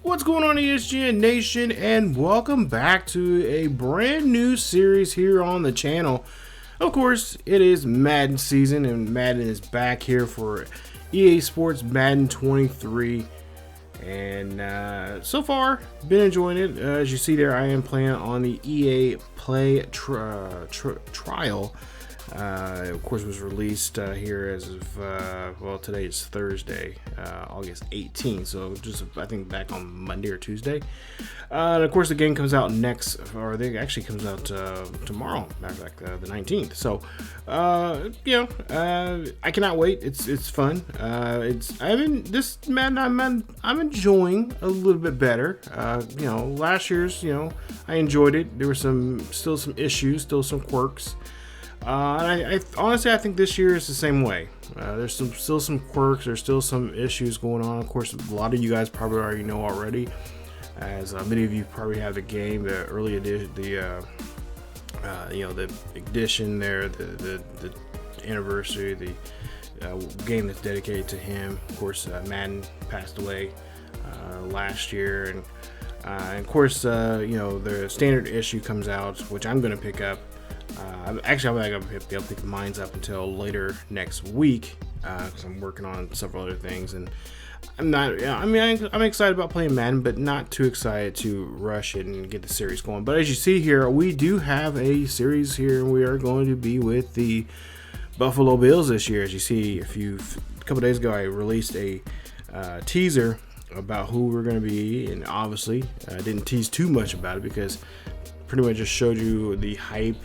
What's going on, ESGN Nation, and welcome back to a brand new series here on the channel. Of course, it is Madden season, and Madden is back here for EA Sports Madden 23. And so far, been enjoying it. As you see there, I am playing on the EA Play trial. Of course, was released here as of well, today is Thursday, August 18th. So just I think back on Monday or Tuesday. And of course, the game comes out it actually comes out tomorrow, back the 19th. So I cannot wait. It's fun. I'm enjoying a little bit better. Last year's I enjoyed it. There were still some issues, still some quirks. I honestly, I think this year is the same way. There's still some quirks. There's still some issues going on. Of course, a lot of you guys probably already know already, as many of you probably have the game, the early edition, the edition there, the anniversary, the game that's dedicated to him. Of course, Madden passed away last year, and of course, the standard issue comes out, which I'm going to pick up. I'm not going to be able to pick mine up until later next week because I'm working on several other things, and I'm excited about playing Madden, but not too excited to rush it and get the series going. But as you see here, we do have a series here, and we are going to be with the Buffalo Bills this year. As you see, a couple days ago, I released a teaser about who we're going to be, and obviously I didn't tease too much about it because pretty much just showed you the hype,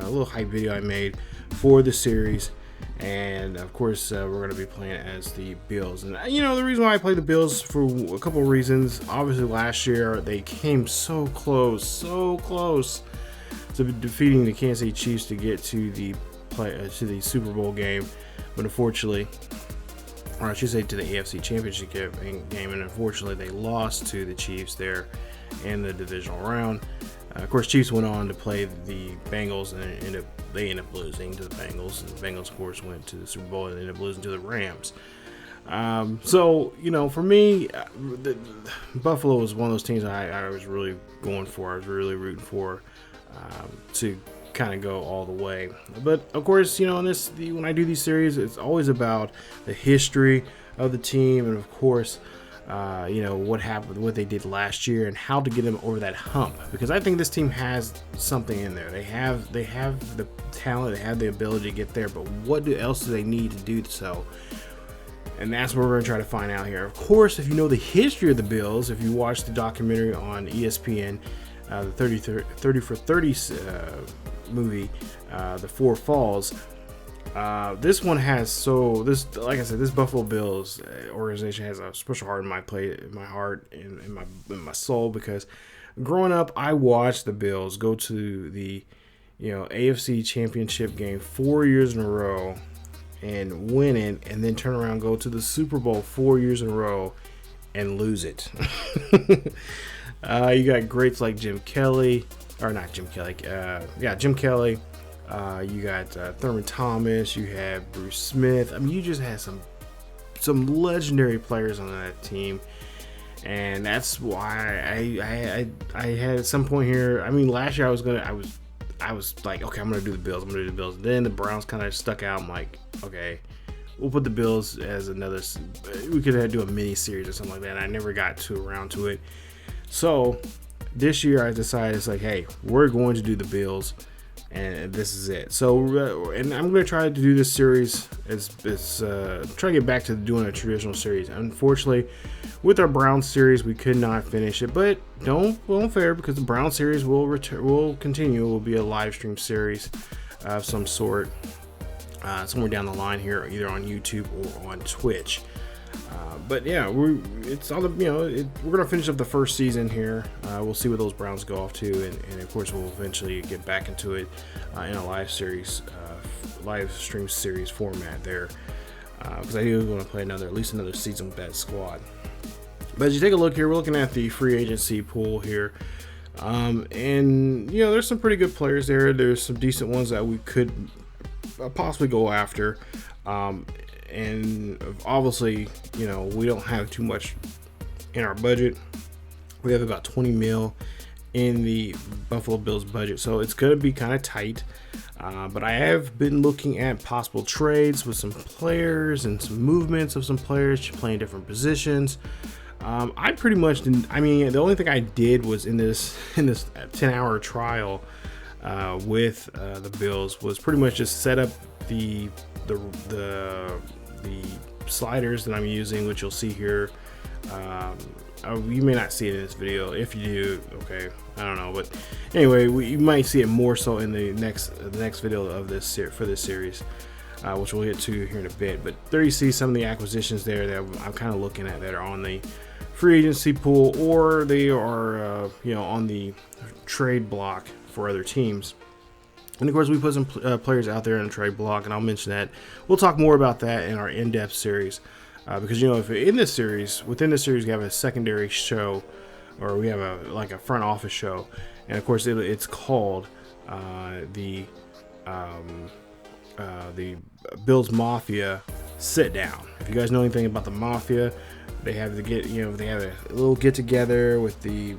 a little hype video I made for the series. And of course, we're going to be playing as the Bills. And the reason why I play the Bills for a couple of reasons. Obviously, last year they came so close to defeating the Kansas City Chiefs to get to the Super Bowl game, but unfortunately, or I should say to the AFC Championship game, and unfortunately they lost to the Chiefs there in the divisional round. Of course, Chiefs went on to play the Bengals, and they ended up losing to the Bengals. And the Bengals, of course, went to the Super Bowl and ended up losing to the Rams. For me, Buffalo was one of those teams I was really going for. I was really rooting for to kind of go all the way. But of course, when I do these series, it's always about the history of the team, and of course, what happened, what they did last year, and how to get them over that hump. Because I think this team has something in there. They have the talent, they have the ability to get there. But what else do they need to do so? And that's what we're going to try to find out here. Of course, if you know the history of the Bills, if you watch the documentary on ESPN, the 30 for 30 movie, The Four Falls. This one has like I said, this Buffalo Bills organization has a special heart in my heart, in my soul, because growing up I watched the Bills go to the AFC Championship game 4 years in a row and win it, and then turn around and go to the Super Bowl 4 years in a row and lose it. You got greats like Jim Kelly. You got Thurman Thomas. You have Bruce Smith. I mean, you just had some legendary players on that team, and that's why I had at some point here. I mean, last year I was like, okay, I'm gonna do the Bills. Then the Browns kind of stuck out. I'm like, okay, we'll put the Bills as another. We could do a mini series or something like that. And I never got around to it. So this year I decided, it's like, hey, we're going to do the Bills, and this is it. So, and I'm going to try to do this series try to get back to doing a traditional series. Unfortunately, with our Brown series, we could not finish it, but don't fear, because the Brown series will continue. It will be a live stream series of some sort, somewhere down the line here, either on YouTube or on Twitch. But yeah, we're gonna finish up the first season here. We'll see what those Browns go off to, and of course we'll eventually get back into it in a live stream series format there, because I do want to play at least another season with that squad. But as you take a look here, we're looking at the free agency pool here, and there's some pretty good players there. There's some decent ones that we could possibly go after. And obviously, we don't have too much in our budget. We have about 20 mil in the Buffalo Bills budget, so it's going to be kind of tight. But I have been looking at possible trades with some players and some movements of some players playing different positions. I pretty much didn't. I mean, the only thing I did was in this 10-hour trial with the Bills was pretty much just set up the sliders that I'm using, which you'll see here. You may not see it in this video. If you do, okay, I don't know, but anyway, you might see it more so in the next video of this for this series, which we'll get to here in a bit. But there you see some of the acquisitions there that I'm kind of looking at that are on the free agency pool, or they are on the trade block for other teams. And of course, we put some players out there in the trade block, and I'll mention that. We'll talk more about that in our in-depth series. Because if within this series we have a secondary show, or we have a front office show, and of course it's called the Bills Mafia Sit Down. If you guys know anything about the Mafia, they have they have a little get together with the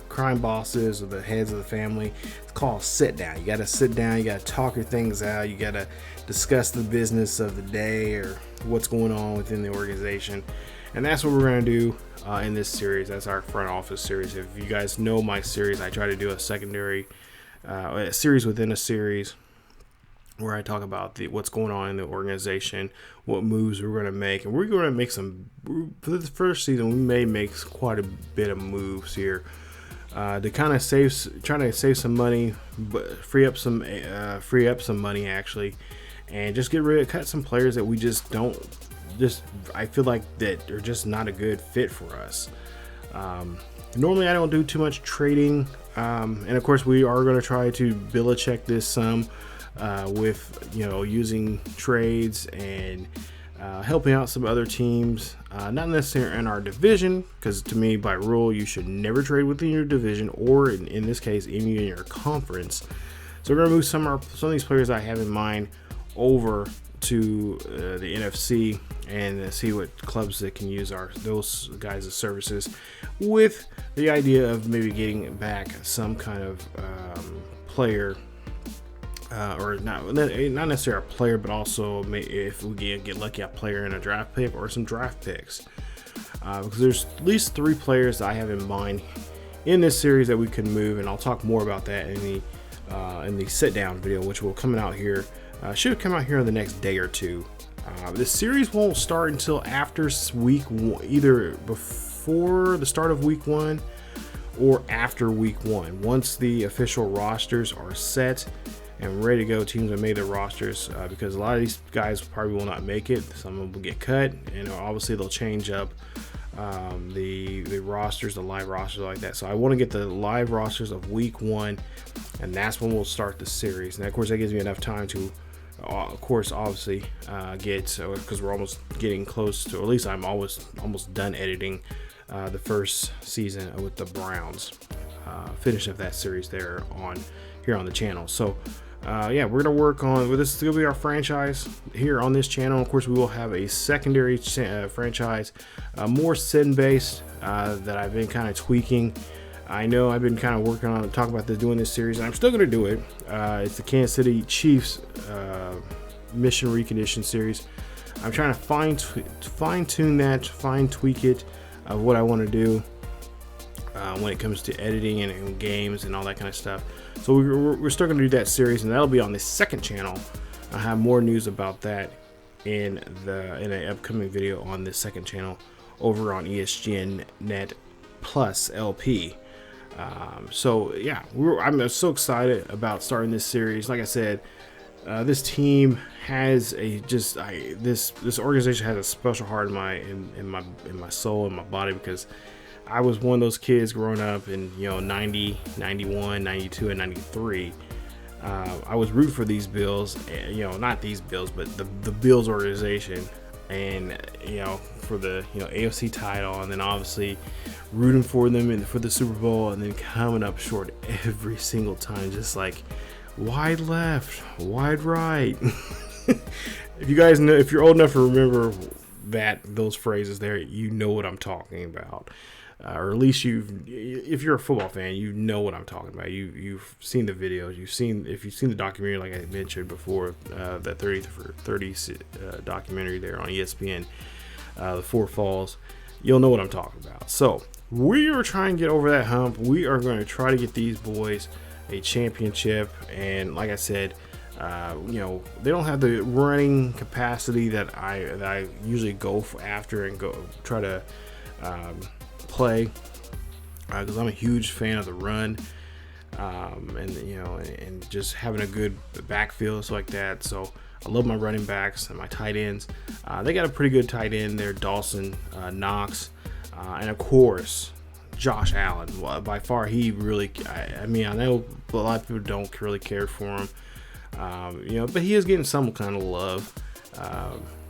crime bosses or the heads of the family. It's called Sit Down. You got to sit down. You got to talk your things out. You got to discuss the business of the day or what's going on within the organization. And that's what we're going to do in this series. That's our front office series. If you guys know my series, I try to do a secondary a series within a series where I talk about what's going on in the organization, what moves we're going to make, and we're going to make some. For the first season, we may make quite a bit of moves here to kind of trying to save some money, but free up some money actually, and just cut some players that we just don't. I feel like that are just not a good fit for us. Normally, I don't do too much trading, and of course, we are going to try to Belichick this some. With using trades and helping out some other teams, not necessarily in our division, because to me by rule you should never trade within your division, or in this case even in your conference. So we're gonna move some of these players I have in mind over to the NFC and see what clubs that can use those guys' services, with the idea of maybe getting back some kind of player. Or not necessarily a player, but also if we get lucky, a player in a draft pick or some draft picks. Because there's at least 3 players that I have in mind in this series that we can move, and I'll talk more about that in the sit down video, which will come out here. Should come out here in the next day or two. This series won't start until after week 1, either before the start of week 1 or after week 1. Once the official rosters are set and ready to go, teams have made their rosters, because a lot of these guys probably will not make it. Some of them will get cut, and obviously they'll change up the rosters, the live rosters like that. So I want to get the live rosters of week 1, and that's when we'll start the series. And of course that gives me enough time to obviously because we're almost getting close to, or at least I'm almost done editing the first season with the Browns, finish up that series there here on the channel. So we're gonna work on this. Is gonna be our franchise here on this channel. Of course, we will have a secondary franchise, more sin based, that I've been kind of tweaking. I know I've been kind of working on talking about doing this series, and I'm still gonna do it. It's the Kansas City Chiefs mission recondition series. I'm trying to fine tune that, tweak it of what I want to do when it comes to editing and games and all that kind of stuff. So we're still going to do that series, and that'll be on the second channel. I'll have more news about that in an upcoming video on the second channel over on ESGNet plus LP. I'm so excited about starting this series. Like I said, this team has this organization has a special heart in my soul and my body, because I was one of those kids growing up in 90, 91, 92, and 93. I was rooting for these Bills, not these Bills, but the Bills organization, and for the AFC title, and then obviously rooting for them for the Super Bowl, and then coming up short every single time, just like wide left, wide right. If you guys know, if you're old enough to remember those phrases there, you know what I'm talking about. or at least if you're a football fan, you know what I'm talking about. You've seen the videos, if you've seen the documentary, like I mentioned before, that 30 for 30 documentary there on ESPN, the Four Falls, you'll know what I'm talking about. So we are trying to get over that hump. We are going to try to get these boys a championship, and like I said, they don't have the running capacity that I usually go after and go try to play, because I'm a huge fan of the run, and just having a good backfield, stuff like that. So I love my running backs and my tight ends. They got a pretty good tight end there, Dawson Knox, and of course Josh Allen. By far, he really, I know a lot of people don't really care for him, but he is getting some kind of love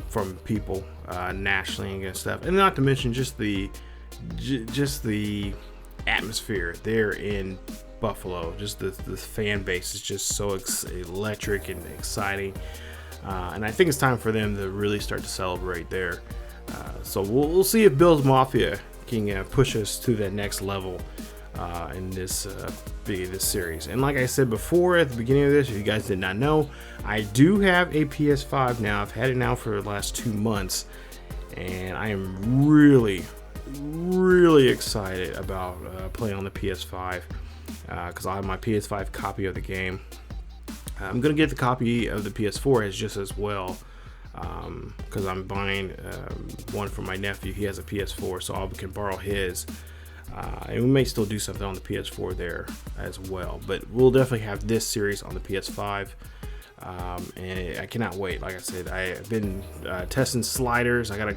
from people nationally and stuff. And not to mention just the atmosphere there in Buffalo. Just the fan base is just so electric and exciting. And I think it's time for them to really start to celebrate there. So we'll see if Bills Mafia can push us to that next level in this series. And like I said before at the beginning of this, if you guys did not know, I do have a PS5 now. I've had it now for the last 2 months, and I am really excited about playing on the PS5 because I have my PS5 copy of the game. I'm gonna get the copy of the PS4 just as well, because I'm buying one for my nephew. He has a PS4, so I can borrow his. And we may still do something on the PS4 there as well, but we'll definitely have this series on the PS5, and I cannot wait. Like I said, I've been testing sliders. I got a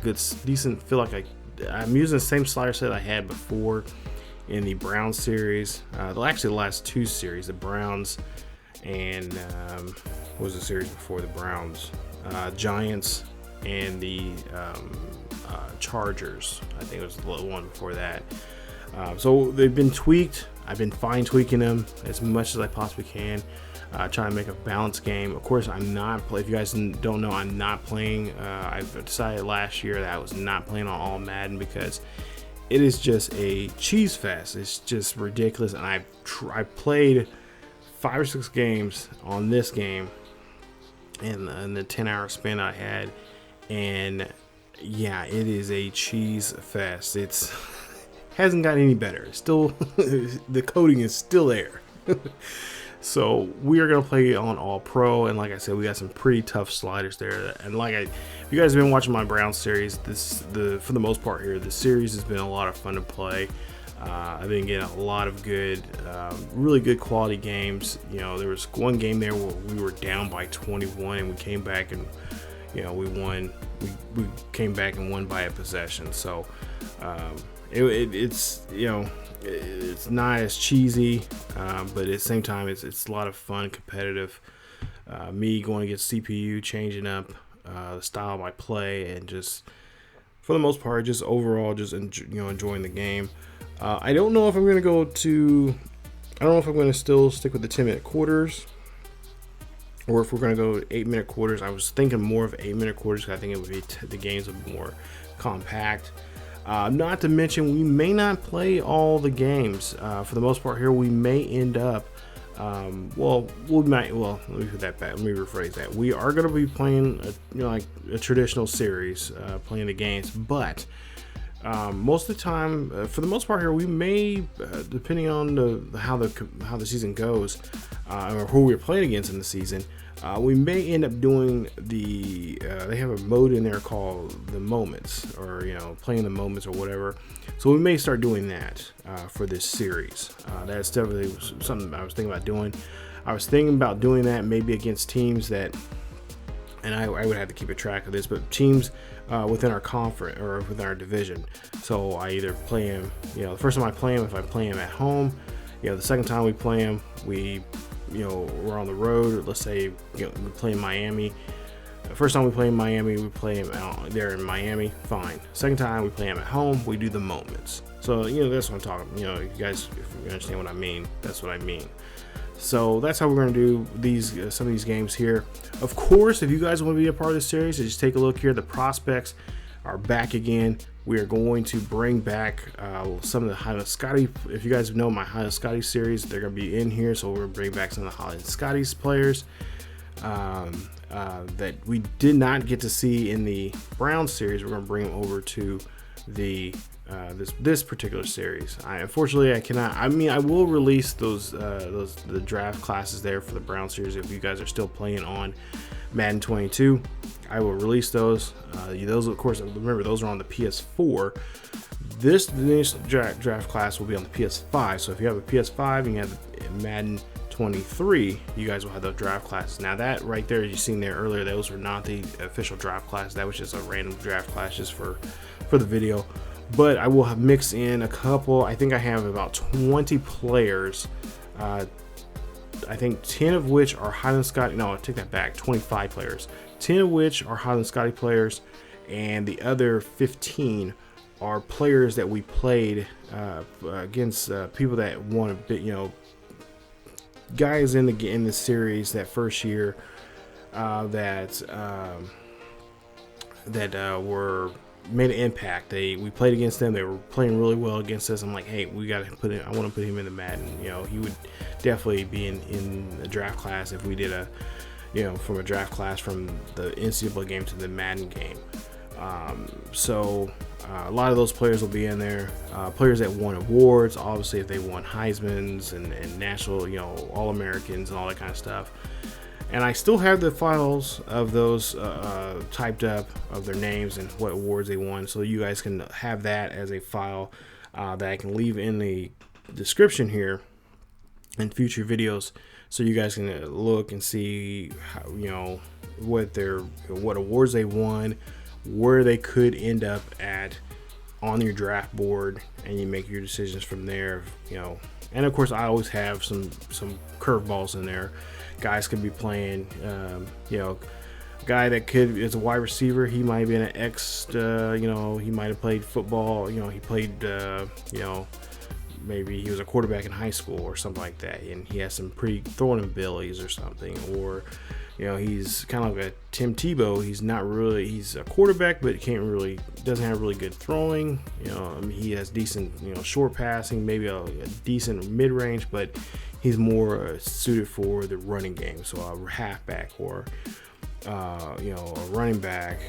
decent feel like I'm using the same slider set I had before in the Browns series. Actually, the last 2 series, the Browns and what was the series before the Browns? Giants and the Chargers. I think it was the one before that. So they've been tweaked. I've been fine tweaking them as much as I possibly can, trying to make a balanced game. Of course, I'm not. If you guys don't know, I'm not playing. I've decided last year that I was not playing on all Madden because it is just a cheese fest. It's just ridiculous. And I played 5 or 6 games on this game in the 10-hour span I had, and yeah, it is a cheese fest. It's hasn't gotten any better. It's still the coding is still there. So we are gonna play on All Pro, and like I said, we got some pretty tough sliders there. And if you guys have been watching my Brown series, for the most part here, the series has been a lot of fun to play. I've been getting a lot of good, really good quality games. There was one game there where we were down by 21, and we came back and we won. We came back and won by a possession. So it's not as cheesy, but at the same time, it's a lot of fun, competitive. Me going against CPU, changing up the style of my play, and just for the most part, just overall, just enjoying the game. I don't know if I'm going to still stick with the 10-minute quarters, or if we're going to go 8-minute quarters. I was thinking more of 8-minute quarters because I think it would be the games would be more compact. Not to mention, we may not play all the games. For the most part here, we may end up, let me put that back. Let me rephrase that. We are going to be playing a traditional series, playing the games, but most of the time, for the most part here, we may, depending on how the season goes, or who we're playing against in the season, we may end up doing they have a mode in there called the moments, or playing the moments or whatever. So we may start doing that for this series. That's definitely something I was thinking about doing. I was thinking about doing that maybe against teams that, and I would have to keep a track of this, but teams within our conference or within our division. So I either play them, the first time I play them, if I play them at home, the second time we play them, we're on the road. Let's say we play in Miami. The first time we play in Miami, we play them out there in Miami. Fine. Second time we play them at home, we do the moments. So that's what I'm talking. If you guys, if you understand what I mean, that's what I mean. So that's how we're going to do some of these games here. Of course, if you guys want to be a part of this series, just take a look here at the prospects are back again. We are going to bring back some of the Highland Scotty. If you guys know my Highland Scotty series, they're going to be in here. So we're going to bring back some of the Highland Scotty's players that we did not get to see in the Brown series. We're going to bring them over to the this particular series. Unfortunately, I cannot. I mean, I will release the draft classes there for the Brown series if you guys are still playing on Madden 22. I will release those. Those, of course, remember those are on the PS4. This draft class will be on the PS5. So if you have a PS5 and you have Madden 23, you guys will have those draft classes. Now that right there, you seen there earlier, those were not the official draft class. That was just a random draft class just for the video. But I will have mixed in a couple. I think I have about 20 players. I think 10 of which are Highland Scotty. No, I take that back. 25 players. 10 of which are Highland Scotty players, and the other 15 are players that we played against people that won a bit. Guys in the series that first year that were made an impact. We played against them. They were playing really well against us. I'm like, hey, we got to put him. I want to put him in the Madden. He would definitely be in the draft class if we did from a draft class from the NCAA game to the Madden game. So a lot of those players will be in there. Players that won awards, obviously, if they won Heisman's and national, All-Americans and all that kind of stuff. And I still have the files of those typed up, of their names and what awards they won. So you guys can have that as a file that I can leave in the description here in future videos. So you guys can look and see how, what awards they won, where they could end up at on your draft board, and you make your decisions from there. And of course, I always have some curveballs in there. Guys could be playing, guy that is a wide receiver. He might be an he might have played football. He played, maybe he was a quarterback in high school or something like that, and he has some pretty throwing abilities or something. Or, he's kind of like a Tim Tebow. He's a quarterback, but doesn't have really good throwing. He has decent, short passing, maybe a decent mid range, but he's more suited for the running game. So a halfback or, a running back.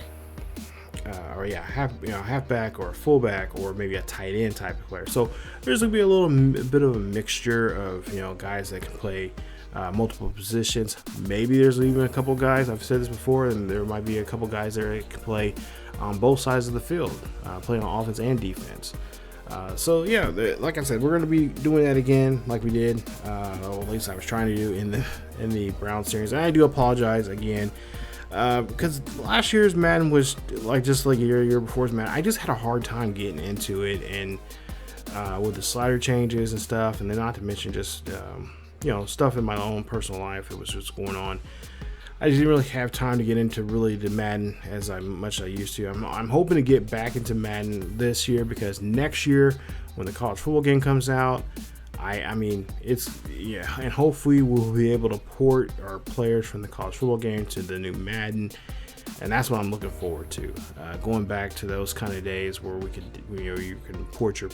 Halfback or a fullback, or maybe a tight end type of player. So there's gonna be a bit of a mixture of guys that can play multiple positions. Maybe there's even a couple guys, I've said this before, and there might be a couple guys there that can play on both sides of the field, playing on offense and defense. So yeah, like I said, we're going to be doing that again, like we did, or at least I was trying to do in the Brown series. And I do apologize again, because last year's Madden was just like year before's Madden. I just had a hard time getting into it, and with the slider changes and stuff, and then not to mention just stuff in my own personal life. It was just going on. I just didn't really have time to get into really the Madden as much as I used to. I'm hoping to get back into Madden this year, because next year when the college football game comes out, and hopefully we'll be able to port our players from the college football game to the new Madden, and that's what I'm looking forward to. Going back to those kind of days where we could, you can port your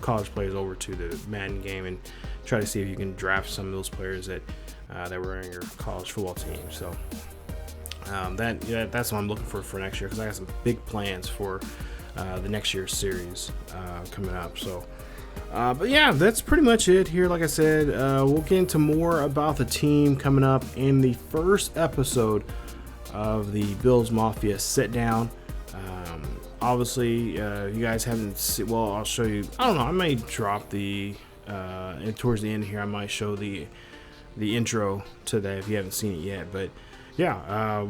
college players over to the Madden game and try to see if you can draft some of those players that were in your college football team. So that's what I'm looking for next year, because I got some big plans for the next year's series coming up. So but yeah, that's pretty much it here. Like I said, we'll get into more about the team coming up in the first episode of the Bills Mafia sit down. Obviously, you guys haven't seen, well, I'll show you. I don't know, I may drop and towards the end here, I might show the intro to that if you haven't seen it yet. But yeah,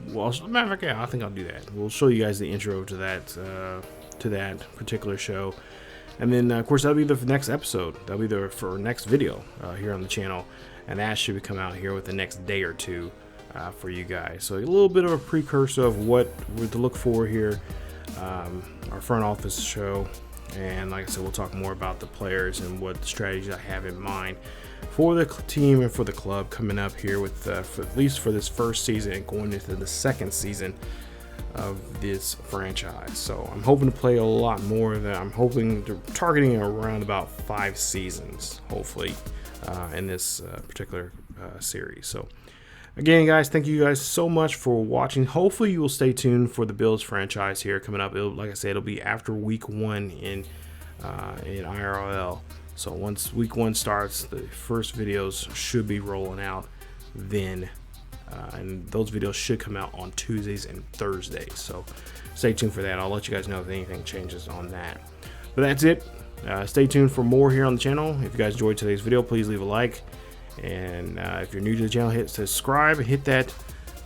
matter of fact, yeah, I think I'll do that. We'll show you guys the intro to that particular show, and then of course that'll be the next episode. That'll be for next video here on the channel, and that should come out here with the next day or two for you guys. So a little bit of a precursor of what we're to look for here, our front office show. And like I said, we'll talk more about the players and what strategies I have in mind for the team and for the club coming up here with at least for this first season and going into the second season of this franchise. So I'm hoping to play a lot more of that. I'm hoping to targeting around about 5 seasons, hopefully, in this particular series. So again, guys, thank you guys so much for watching. Hopefully you will stay tuned for the Bills franchise here coming up. Like I said, it'll be after week 1 in IRL. So once week 1 starts, the first videos should be rolling out then. And those videos should come out on Tuesdays and Thursdays. So stay tuned for that. I'll let you guys know if anything changes on that. But that's it. Stay tuned for more here on the channel. If you guys enjoyed today's video, please leave a like. And if you're new to the channel, hit subscribe and hit that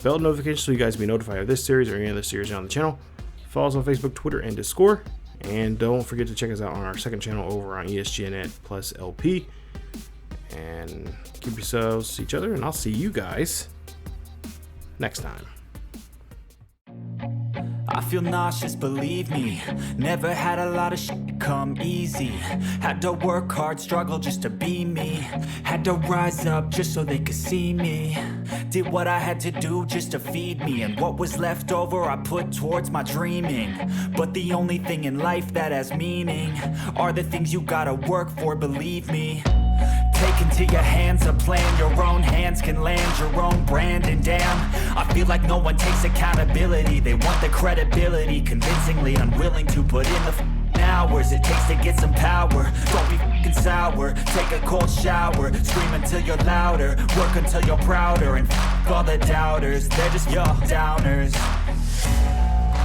bell notification so you guys be notified of this series or any other series on the channel. Follow us on Facebook, Twitter, and Discord. And don't forget to check us out on our second channel over on ESGNet plus LP. And keep yourselves to each other, and I'll see you guys next time. I feel nauseous, believe me. Never had a lot of shit come easy. Had to work hard, struggle just to be me. Had to rise up just so they could see me. Did what I had to do just to feed me. And what was left over I put towards my dreaming. But the only thing in life that has meaning are the things you gotta work for, believe me. Take into your hands a plan, your own hands can land your own brand. And damn, I feel like no one takes accountability. They want the credibility, convincingly unwilling to put in the hours it takes to get some power. Don't be f***ing sour, take a cold shower. Scream until you're louder, work until you're prouder. And f*** all the doubters, they're just your downers.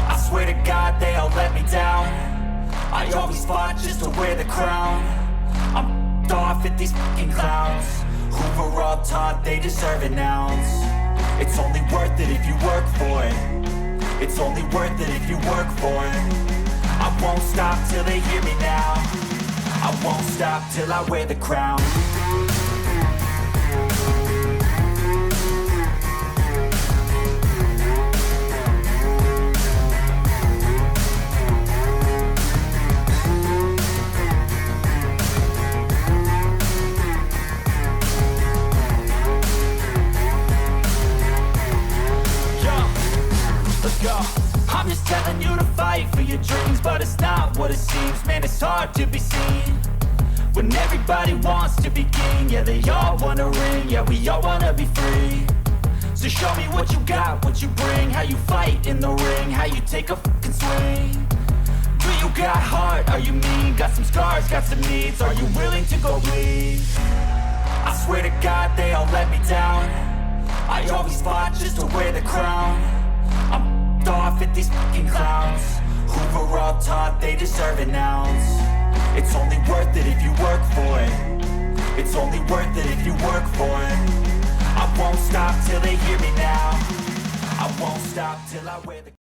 I swear to God they all let me down. I always fought just to wear the crown. I'm off at these fucking clowns who were all taught they deserve an ounce. It's only worth it if you work for it. It's only worth it if you work for it. I won't stop till they hear me now. I won't stop till I wear the crown. I'm just telling you to fight for your dreams, but it's not what it seems. Man, it's hard to be seen when everybody wants to be king. Yeah, they all wanna ring, yeah, we all wanna be free. So show me what you got, what you bring, how you fight in the ring, how you take a fucking swing. Do you got heart, are you mean? Got some scars, got some needs, are you willing to go bleed? I swear to God they all let me down. I always fought just to wear the crown. I'm off at these fucking clowns who were all taught they deserve an ounce. It's only worth it if you work for it. It's only worth it if you work for it. I won't stop till they hear me now. I won't stop till I wear the